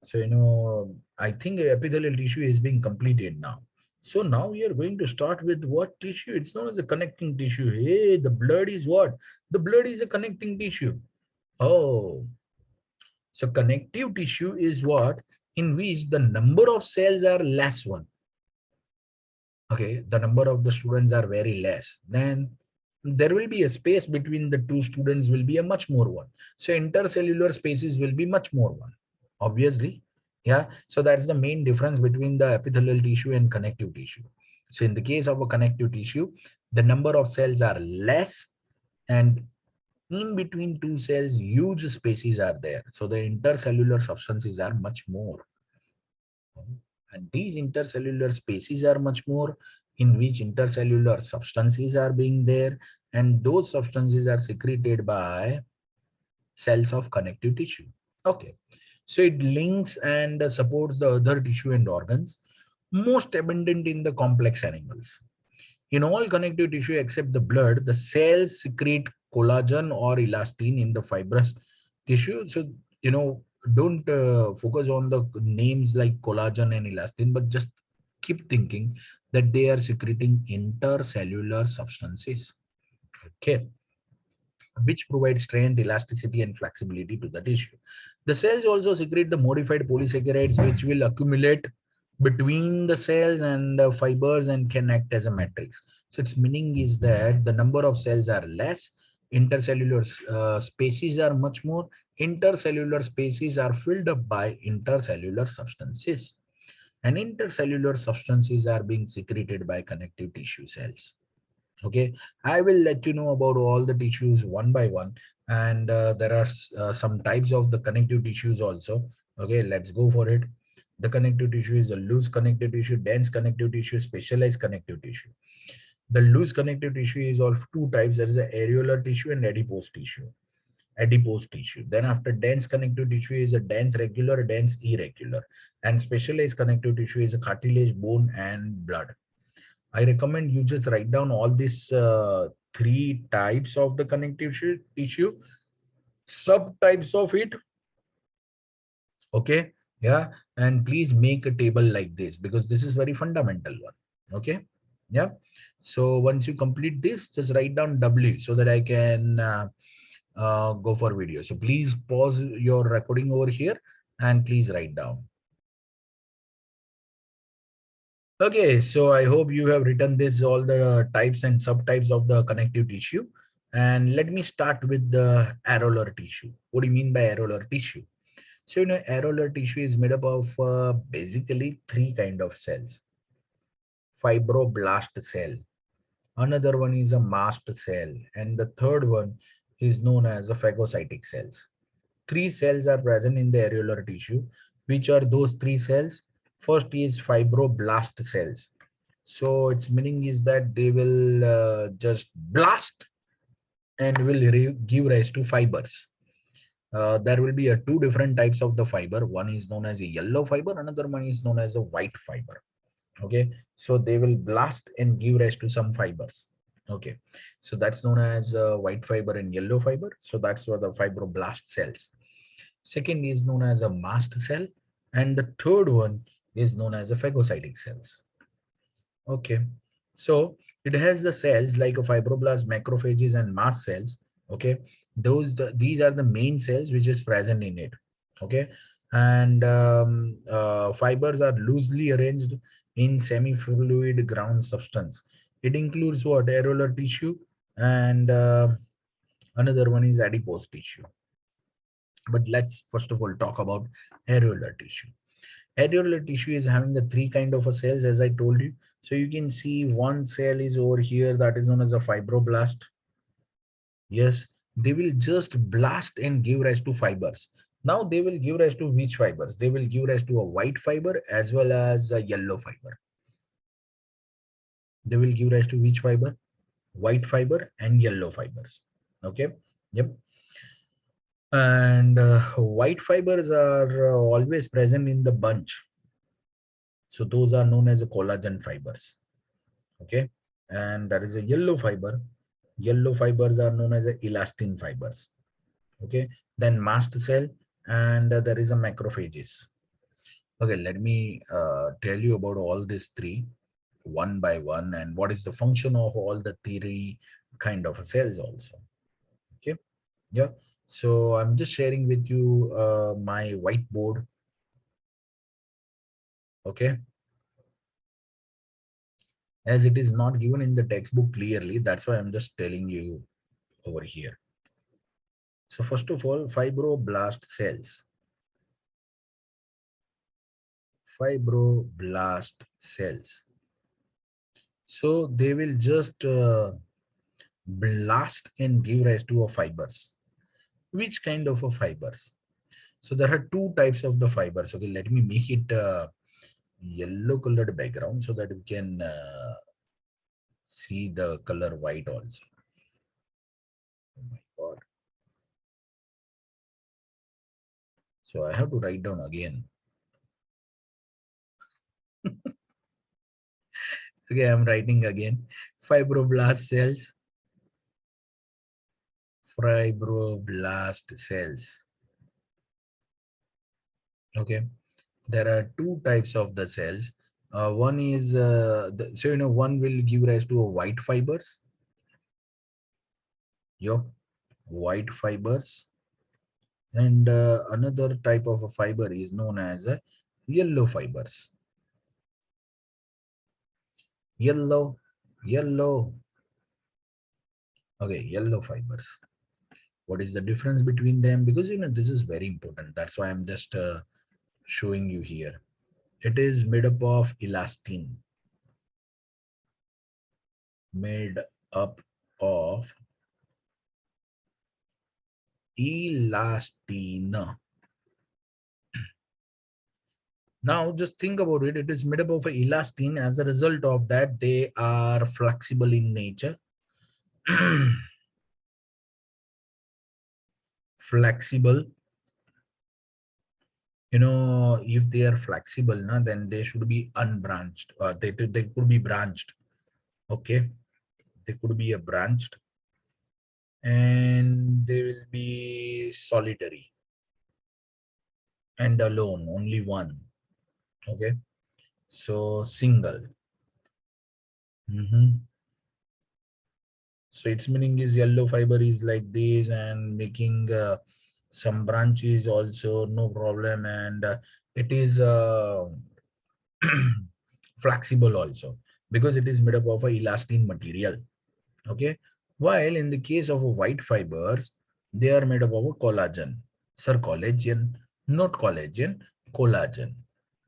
So I think epithelial tissue is being completed now. So now we are going to start with what tissue? It's known as a connecting tissue. Hey, the blood is what? The blood is a connecting tissue. Oh, so connective tissue is what? In which the number of cells are less one. Okay, the number of the students are very less. Then there will be a space between the two students will be a much more one. So intercellular spaces will be much more one. Obviously, yeah. So that's the main difference between the epithelial tissue and connective tissue. So in the case of a connective tissue, the number of cells are less, and in between two cells, huge spaces are there. So the intercellular substances are much more. And these intercellular spaces are much more, in which intercellular substances are being there. And those substances are secreted by cells of connective tissue. Okay. So it links and supports the other tissue and organs, most abundant in the complex animals. In all connective tissue except the blood, the cells secrete collagen or elastin in the fibrous tissue. So, don't focus on the names like collagen and elastin, but just keep thinking that they are secreting intercellular substances. Okay, which provide strength, elasticity, and flexibility to the tissue. The cells also secrete the modified polysaccharides, which will accumulate between the cells and fibers and can act as a matrix. So its meaning is that the number of cells are less, intercellular spaces are much more, intercellular spaces are filled up by intercellular substances, and intercellular substances are being secreted by connective tissue cells. Okay, I will let you know about all the tissues one by one, and there are some types of the connective tissues also. Okay, let's go for it. The connective tissue is a loose connective tissue, dense connective tissue, specialized connective tissue. The loose connective tissue is of two types. There is a areolar tissue and adipose tissue. Adipose tissue. Then after dense connective tissue is a dense regular, dense irregular, and specialized connective tissue is a cartilage, bone, and blood. I recommend you just write down all these three types of the connective tissue, subtypes of it. Okay. Yeah. And please make a table like this because this is very fundamental one. Okay. Yeah. So once you complete this, just write down W so that I can go for video. So please pause your recording over here and please write down. Okay, so I hope you have written this, all the types and subtypes of the connective tissue. And let me start with the areolar tissue. What do you mean by areolar tissue? So, areolar tissue is made up of basically three kind of cells. Fibroblast cell. Another one is a mast cell. And the third one is known as a phagocytic cells. Three cells are present in the areolar tissue. Which are those three cells? First is fibroblast cells. So its meaning is that they will just blast and will give rise to fibers. there will be a two different types of the fiber. One is known as a yellow fiber, another one is known as a white fiber. Okay, so they will blast and give rise to some fibers. Okay, so that's known as white fiber and yellow fiber. So that's what the fibroblast cells. Second is known as a mast cell, and the third one is known as a phagocytic cells. Okay, so it has the cells like a fibroblast, macrophages, and mast cells. Okay, these are the main cells which is present in it. Okay, and fibers are loosely arranged in semi-fluid ground substance. It includes what? Areolar tissue, and another one is adipose tissue. But let's first of all talk about areolar tissue. Areolar tissue is having the three kind of a cells, as I told you. So you can see one cell is over here, that is known as a fibroblast. Yes, they will just blast and give rise to fibers. Now they will give rise to which fibers? They will give rise to a white fiber as well as a yellow fiber. They will give rise to which fiber? White fiber and yellow fibers. Okay. Yep. And white fibers are always present in the bunch. So those are known as collagen fibers. Okay, and that is a yellow fiber. Yellow fibers are known as elastin fibers. Okay, then mast cell, and there is a macrophages. Okay, let me tell you about all these three one by one, and what is the function of all the three kind of cells also. Okay, yeah. So I'm just sharing with you my whiteboard. Okay, as it is not given in the textbook clearly, that's why I'm just telling you over here. So first of all, fibroblast cells. Fibroblast cells. So they will just blast and give rise to a fibers. Which kind of a fibers? So there are two types of the fibers. Okay, let me make it yellow colored background so that we can see the color white also. Oh my God. So I have to write down again. Okay, I'm writing again. Fibroblast cells. Fibroblast cells. Okay, there are two types of the cells. One is so one will give rise to a white fibers. Yo, white fibers, and another type of a fiber is known as yellow fibers. Yellow, yellow. Okay, yellow fibers. What is the difference between them? Because this is very important. That's why I'm just showing you here. It is made up of elastin. Made up of elastin. Now just think about it. It is made up of elastin. As a result of that, they are flexible in nature. Flexible. If they are flexible, then they should be unbranched. They could be branched. Okay, they could be a branched, and they will be solitary and alone, only one. Okay, so single. So its meaning is yellow fiber is like this, and making some branches also no problem, and it is flexible also because it is made up of a elastin material. Okay, while in the case of white fibers, they are made up of a collagen. Sir, collagen, not collagen, collagen.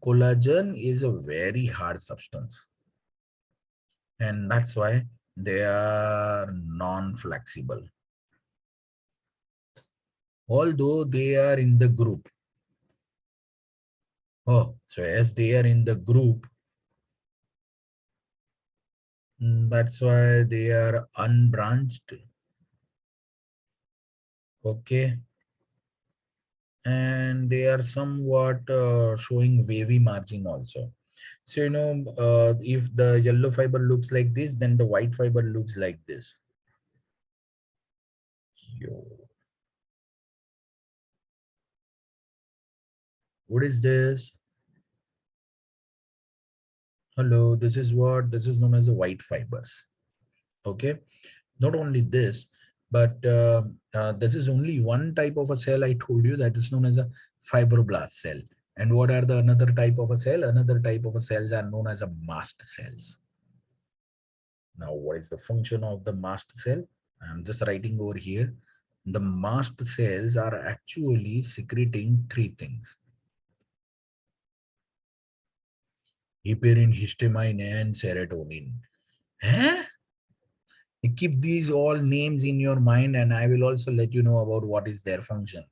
Collagen is a very hard substance, and that's why they are non-flexible. Although they are in the group. Oh, so as they are in the group, that's why they are unbranched. Okay. and they are somewhat showing wavy margin also. So, if the yellow fiber looks like this, then the white fiber looks like this. Yo, what is this? Hello, this is known as the white fibers. Okay. Not only this, but this is only one type of a cell I told you, that is known as a fibroblast cell. And what are the another type of a cell? Another type of a cells are known as a mast cells. Now, what is the function of the mast cell? I'm just writing over here. The mast cells are actually secreting three things: heparin, histamine, and serotonin. Huh? Keep these all names in your mind, and I will also let you know about what is their function.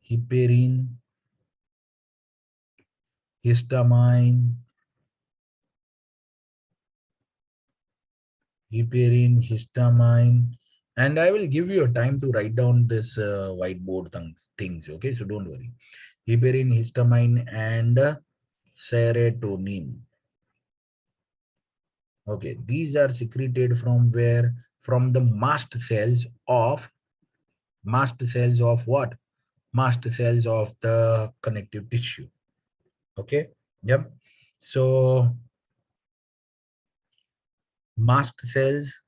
Heparin, histamine, histamine, and I will give you a time to write down this whiteboard things. Okay, so don't worry. Heparin, histamine, and serotonin. Okay, these are secreted from where? From the mast cells of what? Mast cells of the connective tissue. Okay, yep. So mast cells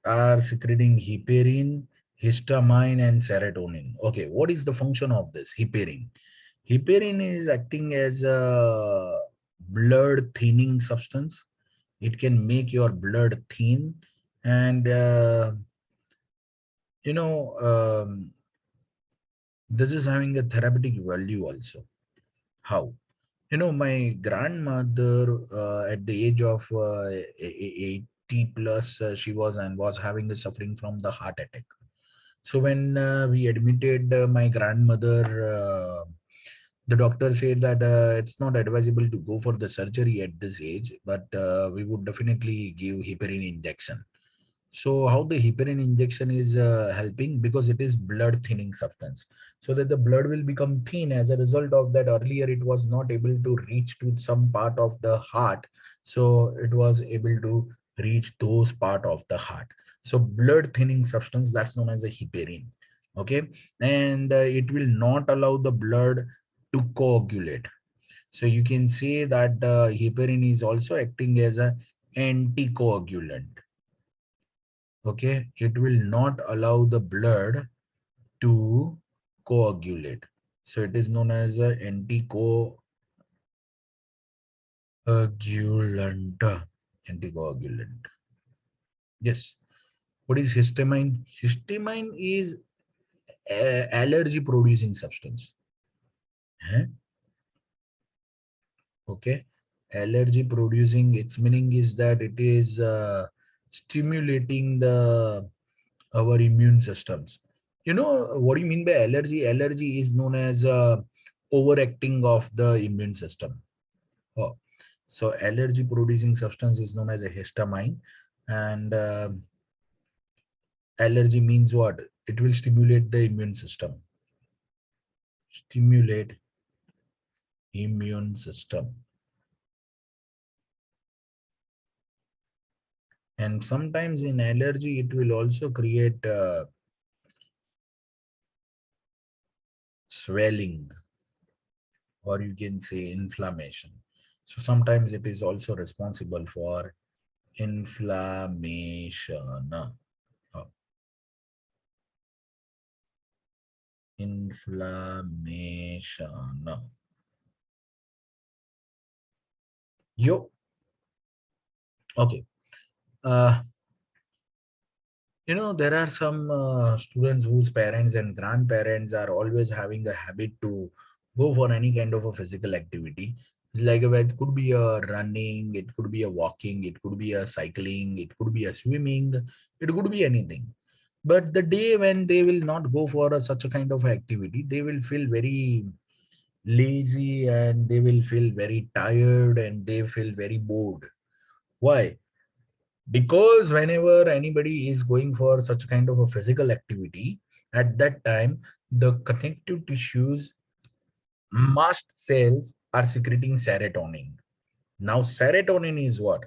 are secreting heparin, histamine, and serotonin. Okay, what is the function of this heparin? Heparin is acting as a blood thinning substance. It can make your blood thin, and you know this is having a therapeutic value also. How? My grandmother at the age of 80 plus, she was having a suffering from the heart attack. So when we admitted my grandmother, the doctor said that it's not advisable to go for the surgery at this age, but we would definitely give heparin injection. So how the heparin injection is helping? Because it is blood thinning substance, so that the blood will become thin. As a result of that, earlier it was not able to reach to some part of the heart, so it was able to reach those part of the heart. So blood thinning substance, that's known as a heparin. Okay, and it will not allow the blood to coagulate. So you can say that heparin is also acting as a anticoagulant. Okay, it will not allow the blood to coagulate. So it is known as a anticoagulant. Anticoagulant. Yes. What is histamine? Histamine is allergy producing substance. Huh? Okay. Allergy producing, its meaning is that it is stimulating the our immune systems. What do you mean by allergy? Allergy is known as overacting of the immune system. Oh. So allergy producing substance is known as a histamine, and allergy means what? It will stimulate the immune system. Stimulate immune system. And sometimes in allergy, it will also create swelling, or you can say inflammation. So sometimes it is also responsible for inflammation. Oh, inflammation. Yo, okay. Uh, there are some students whose parents and grandparents are always having a habit to go for any kind of a physical activity. It's like it could be a running, it could be a walking, it could be a cycling, it could be a swimming, it could be anything. But the day when they will not go for such a kind of activity, they will feel very lazy, and they will feel very tired, and they feel very bored. Why? Because whenever anybody is going for such kind of a physical activity, at that time The connective tissues mast cells are secreting serotonin. Now, serotonin is what?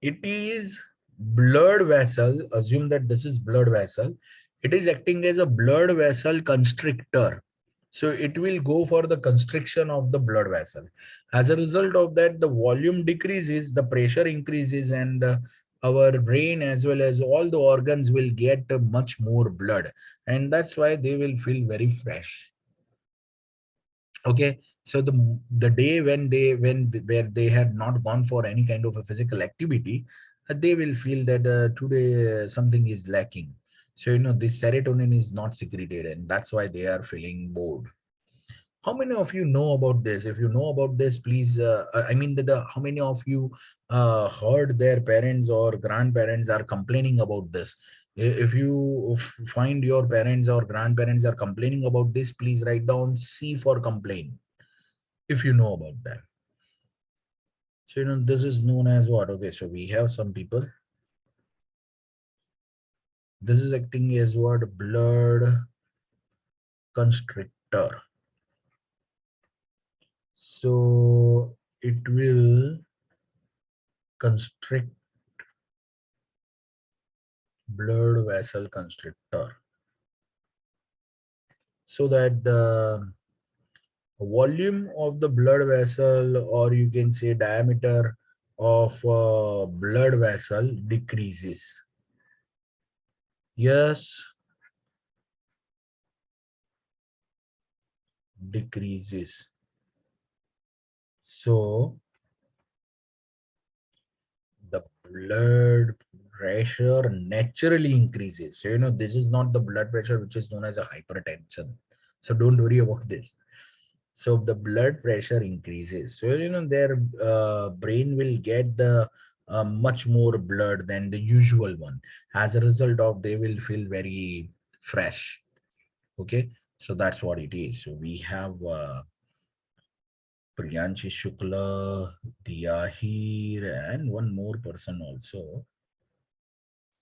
It is blood vessel. Assume that this is blood vessel. It is acting as a blood vessel constrictor. So it will go for the constriction of the blood vessel. As a result of that, the volume decreases, the pressure increases, and our brain as well as all the organs will get much more blood. And that's why they will feel very fresh. Okay, so the day when where they had not gone for any kind of a physical activity, they will feel that today something is lacking. So this serotonin is not secreted, and that's why they are feeling bored. How many of you know about this? If you know about this, please, I mean that how many of you heard their parents or grandparents are complaining about this? If you find your parents or grandparents are complaining about this, please write down C for complain if you know about that. So, this is known as what? Okay, so we have some people. This is acting as what? Blood constrictor. So, it will constrict blood vessel constrictor so that the volume of the blood vessel, or you can say diameter of blood vessel, decreases. Yes, decreases. So the blood pressure naturally increases. So, this is not the blood pressure which is known as a hypertension. So don't worry about this. So the blood pressure increases. So, their brain will get the much more blood than the usual one. As a result of, they will feel very fresh. Okay. So that's what it is. So we have Priyanshi Shukla, Diya here, and one more person also,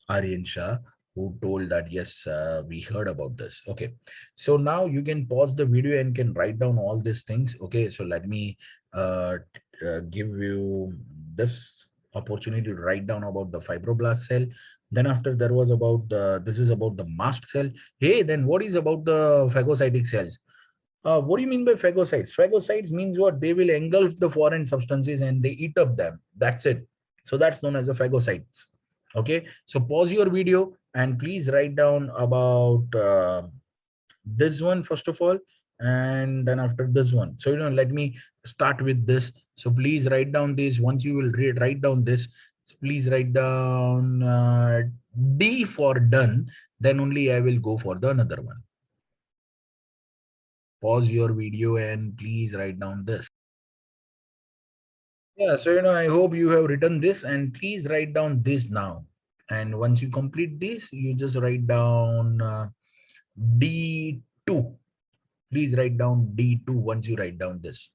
Aryan Shah, who told that, yes, we heard about this. Okay. So now you can pause the video and can write down all these things. Okay. So let me give you this opportunity to write down about the fibroblast cell. Then after there was about this is about the mast cell. Hey, then what is about the phagocytic cells? What do you mean by phagocytes? Phagocytes means what? They will engulf the foreign substances and they eat up them. That's it. So that's known as a phagocytes. Okay. So pause your video and please write down about this one first of all, and then after this one. So let me start with this. So please write down this. Once you will write down this, so please write down D for done. Then only I will go for the another one. Pause your video and please write down this. Yeah, so I hope you have written this, and please write down this now. And once you complete this, you just write down D2. Please write down D2 once you write down this.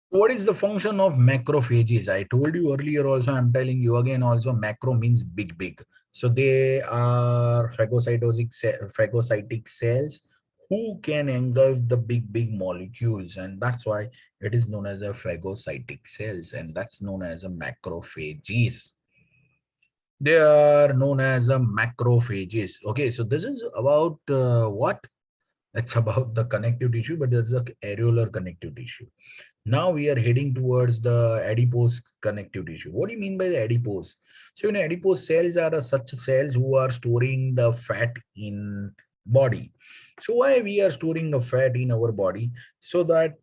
What is the function of macrophages? I told you earlier also, I'm telling you again also, macro means big, big. So they are phagocytic cells who can engulf the big, big molecules. And that's why it is known as a phagocytic cells. And that's known as a macrophages. They are known as a macrophages. Okay, so this is about what? It's about the connective tissue, but it's the areolar connective tissue. Now we are heading towards the adipose connective tissue. What do you mean by the adipose? So, adipose cells are such cells who are storing the fat in body. So why we are storing the fat in our body? So that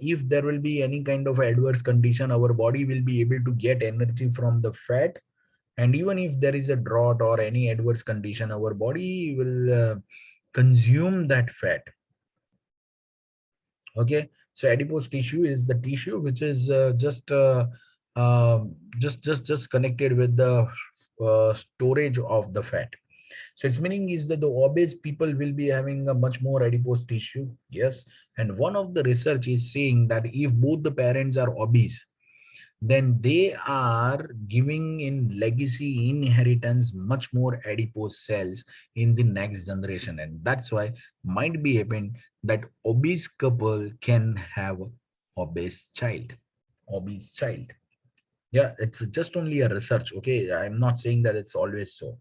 if there will be any kind of adverse condition, our body will be able to get energy from the fat. And even if there is a drought or any adverse condition, our body will consume that fat. Okay, so adipose tissue is the tissue which is just connected with the storage of the fat. So its meaning is that the obese people will be having a much more adipose tissue. Yes, and one of the research is saying that if both the parents are obese, then they are giving in legacy inheritance much more adipose cells in the next generation. And that's why might be happen that obese couple can have obese child. Obese child. Yeah, it's just only a research. Okay, I'm not saying that it's always so.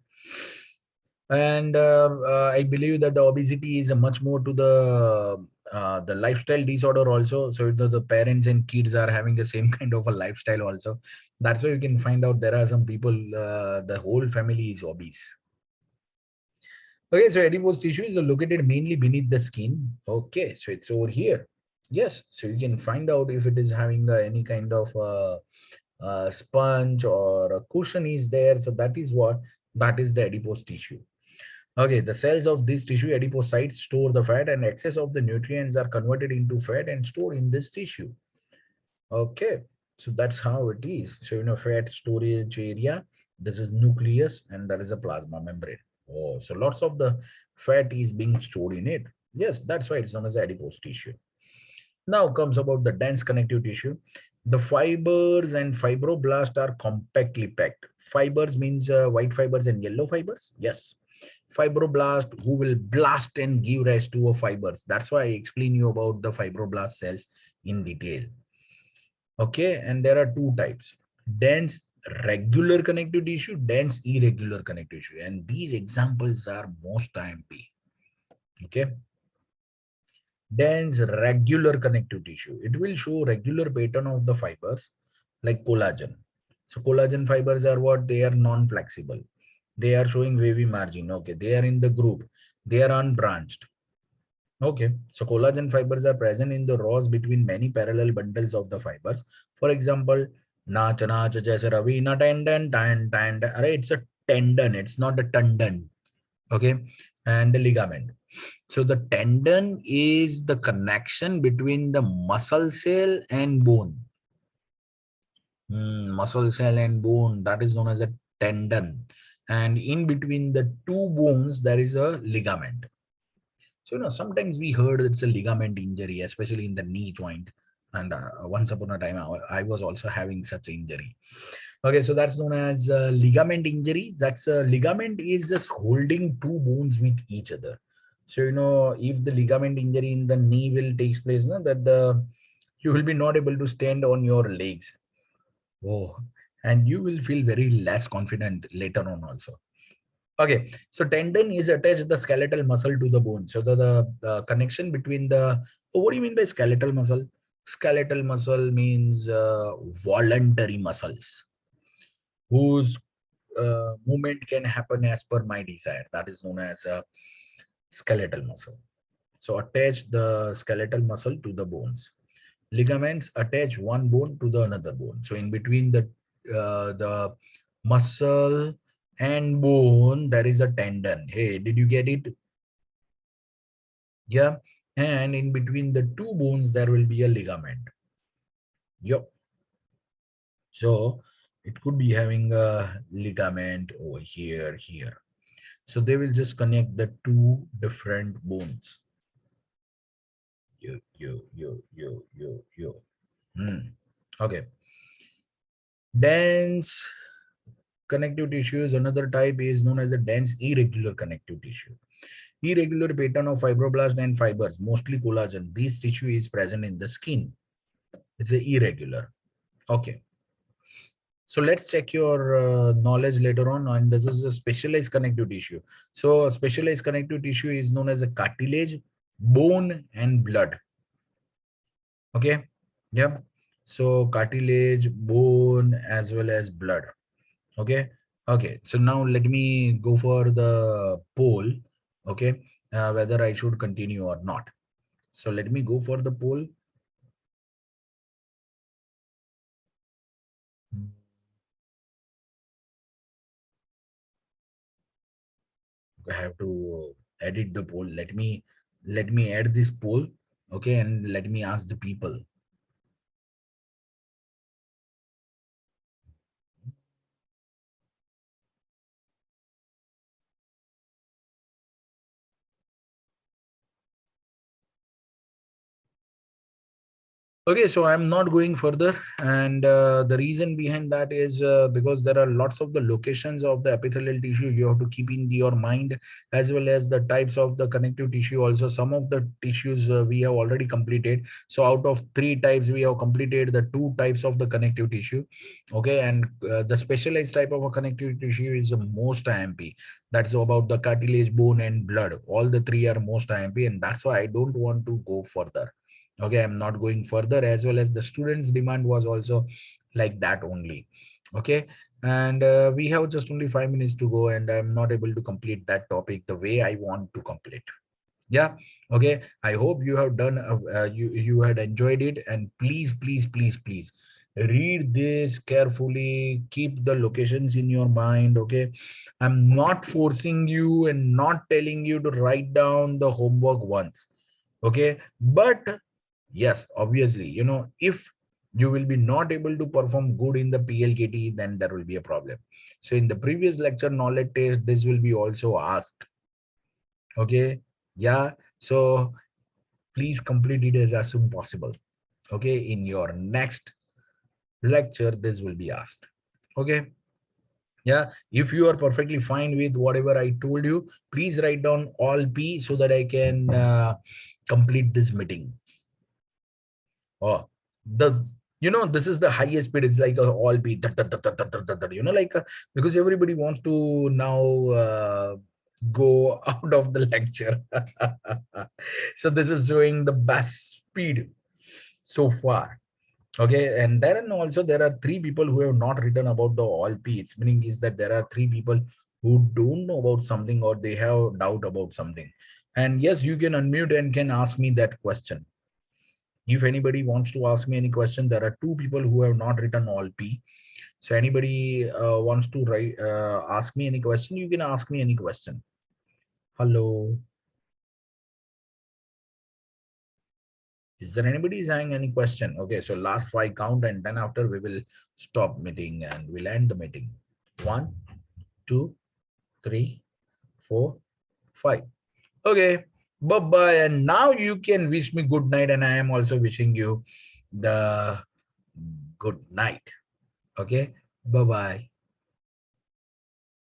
And I believe that the obesity is a much more to the lifestyle disorder also. So the parents and kids are having the same kind of a lifestyle also. That's why you can find out there are some people, the whole family is obese. Okay, so adipose tissue is located mainly beneath the skin. Okay, so it's over here. Yes, so you can find out if it is having any kind of sponge or a cushion is there. So that is what, that is the adipose tissue. Okay, the cells of this tissue, adipocytes, store the fat, and excess of the nutrients are converted into fat and stored in this tissue. Okay, so that's how it is. So, fat storage area, this is nucleus, and that is a plasma membrane. Oh, so lots of the fat is being stored in it. Yes, that's why it's known as adipose tissue. Now comes about the dense connective tissue. The fibers and fibroblast are compactly packed. Fibers means white fibers and yellow fibers. Yes. Fibroblast who will blast and give rise to a fibers. That's why I explain you about the fibroblast cells in detail. Okay, and there are two types: dense regular connective tissue, dense irregular connective tissue, and these examples are most IMP. Okay, dense regular connective tissue, it will show regular pattern of the fibers like collagen. So collagen fibers are what? They are non-flexible. They are showing wavy margin. Okay, they are in the group. They are unbranched. Okay, so collagen fibers are present in the rows between many parallel bundles of the fibers. For example, naach naach jaise ravina tendon, tendon. It's a tendon. It's not a tendon. Okay, and the ligament. So the tendon is the connection between the muscle cell and bone. Muscle cell and bone, that is known as a tendon. And in between the two bones, there is a ligament. So, sometimes we heard it's a ligament injury, especially in the knee joint. And once upon a time, I was also having such injury. Okay, so that's known as ligament injury. That's ligament is just holding two bones with each other. So, if the ligament injury in the knee will takes place, no, that you will be not able to stand on your legs. Oh, and you will feel very less confident later on also. Okay, so tendon is attached the skeletal muscle to the bone. So the connection between the, oh, what do you mean by skeletal muscle? Skeletal muscle means voluntary muscles whose movement can happen as per my desire. That is known as a skeletal muscle. So attach the skeletal muscle to the bones. Ligaments attach one bone to the another bone. So in between the muscle and bone, there is a tendon. Hey, did you get it? Yeah. And in between the two bones, there will be a ligament. Yep. So it could be having a ligament over here, here. So they will just connect the two different bones. Yo. Okay. Dense connective tissue is another type, is known as a dense irregular connective tissue. Irregular pattern of fibroblast and fibers, mostly collagen. This tissue is present in the skin. It's a irregular. Okay. So let's check your knowledge later on. And this is a specialized connective tissue. So a specialized connective tissue is known as a cartilage, bone, and blood. Okay. Yeah. So cartilage, bone, as well as blood. Okay. Okay, so now let me go for the poll. Okay, whether I should continue or not. So let me go for the poll. I have to edit the poll. Let me add this poll. Okay, and let me ask the people. Okay, so I'm not going further, and the reason behind that is because there are lots of the locations of the epithelial tissue you have to keep in your mind, as well as the types of the connective tissue. Also, some of the tissues we have already completed. So out of three types, we have completed the two types of the connective tissue. Okay, and the specialized type of a connective tissue is the most IMP. That's about the cartilage, bone, and blood. All the three are most IMP, and that's why I don't want to go further. Okay, I'm not going further, as well as the students demand was also like that only. Okay, and we have just only 5 minutes to go, and I'm not able to complete that topic the way I want to complete. Yeah. Okay, I hope you have done you had enjoyed it, and please read this carefully, keep the locations in your mind. Okay, I'm not forcing you and not telling you to write down the homework once. Okay, but yes, obviously, if you will be not able to perform good in the PLKT, then there will be a problem. So in the previous lecture knowledge test, this will be also asked. Okay, yeah. So please complete it as soon possible. Okay, in your next lecture, this will be asked. Okay, yeah. If you are perfectly fine with whatever I told you, please write down all P so that I can complete this meeting. Oh, the this is the highest speed. It's like a all beat, like because everybody wants to now go out of the lecture. So this is showing the best speed so far. Okay, and then also there are three people who have not written about the all P. It's meaning is that there are three people who don't know about something, or they have doubt about something. And yes, you can unmute and can ask me that question. If anybody wants to ask me any question, there are two people who have not written all P. So anybody wants to write, ask me any question, you can ask me any question. Hello. Is there anybody saying any question? Okay, so last five count, and then after we will stop meeting and we'll end the meeting. 1, 2, 3, 4, 5. Okay, bye bye. And now you can wish me good night, and I am also wishing you the good night. Okay, bye bye.